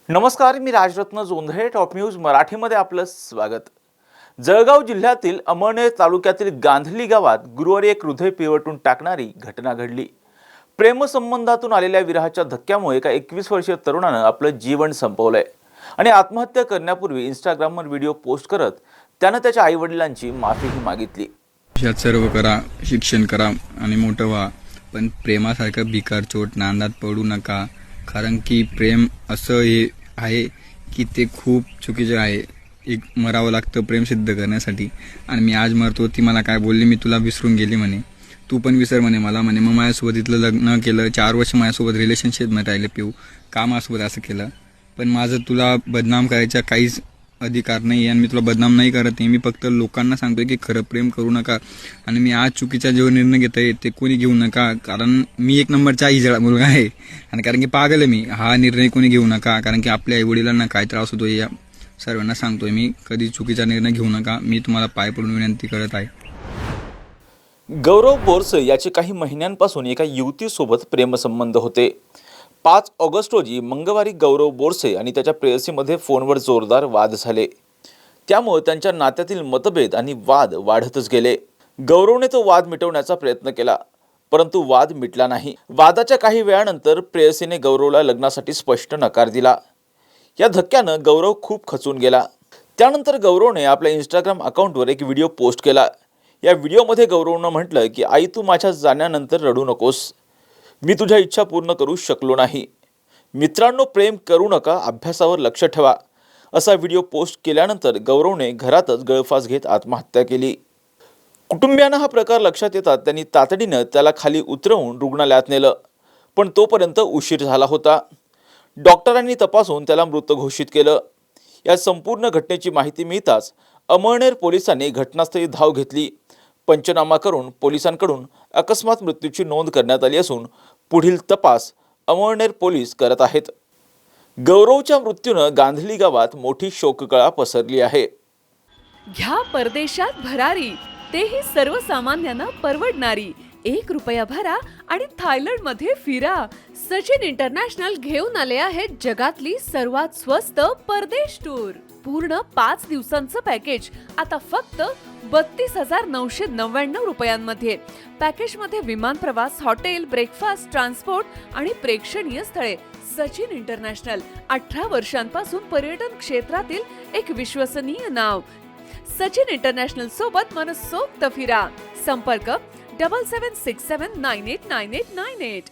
नमस्कार, मी Rajratna Jondhale. Top news मराठीमध्ये आपलं स्वागत. जळगाव जिल्ह्यातील अमळनेर तालुक्यातील गांधली गावात गुरुवारी एक हृदय पिळवटून टाकणारी घटना घडली. प्रेमसंबंधातून आलेल्या विरहाच्या धक्क्यामुळे एका 21 वर्षीय तरुणानं आपलं जीवन संपवलंय आणि आत्महत्या करण्यापूर्वी इंस्टाग्रामवर व्हिडिओ पोस्ट करत त्यानं त्याच्या आईवडिलांची माफीही मागितली. यात सर्व करा, शिक्षण करा आणि मोठं व्हा, पण प्रेमासारखं भिकार चोट नांदात पडू नका. कारण की प्रेम असं हे आहे की ते खूप चुकीचं आहे. एक मरावं लागतं प्रेम सिद्ध करण्यासाठी. आणि मी आज मरतो, ती मला काय बोलली, मी तुला विसरून गेली म्हणे, तू पण विसर म्हणे मला म्हणे. मग माझ्यासोबत इथलं लग्न केलं, 4 वर्ष माझ्यासोबत रिलेशनशिपमध्ये राहिले पिऊ, का माझ्यासोबत असं केलं. पण माझं तुला बदनाम करायचा काहीच अधिकार नाही आणि मी तुला बदनाम नाही करत आहे. मी फक्त लोकांना सांगतोय की खरं प्रेम करू नका. आणि मी आज चुकीचा जो निर्णय घेत आहे ते कोणी घेऊ नका, कारण मी 1 नंबरचा इजळा मुलगा आहे. आणि कारण की पागल आहे मी. हा निर्णय कोणी घेऊ नका, कारण की आपल्या आईवडिलांना काय त्रास होतो या सर्वांना सांगतोय मी. कधी चुकीचा निर्णय घेऊ नका. मी तुम्हाला पाय पडून विनंती करत आहे. गौरव बोरसे याचे काही महिन्यांपासून एका युवतीसोबत प्रेमसंबंध होते. 5 ऑगस्ट रोजी मंगळवारी गौरव बोरसे आणि त्याच्या प्रेयसीमध्ये फोनवर जोरदार वाद झाले. त्यामुळे त्यांच्या नात्यातील मतभेद आणि वाद वाढतच गेले. गौरवने तो वाद मिटवण्याचा प्रयत्न केला, परंतु वाद मिटला नाही. वादाच्या काही वेळानंतर प्रेयसीने गौरवला लग्नासाठी स्पष्ट नकार दिला. या धक्क्यानं गौरव खूप खचून गेला. त्यानंतर गौरवने आपल्या इंस्टाग्राम अकाउंटवर एक व्हिडिओ पोस्ट केला. या व्हिडिओमध्ये गौरवनं म्हटलं की आई, तू माझ्या जाण्यानंतर रडू नकोस. मी तुझ्या इच्छा पूर्ण करू शकलो नाही. मित्रांनो, प्रेम करू नका, अभ्यासावर लक्ष ठेवा. असा व्हिडिओ पोस्ट केल्यानंतर गौरवने घरातच गळफास घेत आत्महत्या केली. कुटुंबियांना हा प्रकार लक्षात येतात त्यांनी तातडीनं त्याला खाली उतरवून रुग्णालयात नेलं, पण तोपर्यंत उशीर झाला होता. डॉक्टरांनी तपासून त्याला मृत घोषित केलं. या संपूर्ण घटनेची माहिती मिळताच अमळनेर पोलिसांनी घटनास्थळी धाव घेतली. पंचनामा करून पोलिसांकडून अकस्मात मृत्यूची नोंद करण्यात आली असून पुढील तपास अमळनेर पोलीस करत आहेत. गौरवच्या मृत्यूनं गांधली गावात मोठी शोककळा पसरली आहे. घ्या परदेशात भरारी, तेही सर्वसामान्यांना परवडणारी. 1 रुपया भरा आणि थायलंडमध्ये फिरा. सचिन इंटरनॅशनल घेऊन आले आहेत जगातली सर्वात स्वस्त परदेश टूर. पूर्ण 5 दिवसांचं पॅकेज आता फक्त 32,999 रुपयांमध्ये. पॅकेजमध्ये विमान प्रवास, हॉटेल, ब्रेकफास्ट, ट्रान्सपोर्ट आणि प्रेक्षणीय स्थळे. सचिन इंटरनॅशनल 18 वर्षांपासून पर्यटन क्षेत्रातील एक विश्वसनीय नाव. सचिन इंटरनॅशनल सोबत मनसोक्त फिरा. संपर्क 7767989898.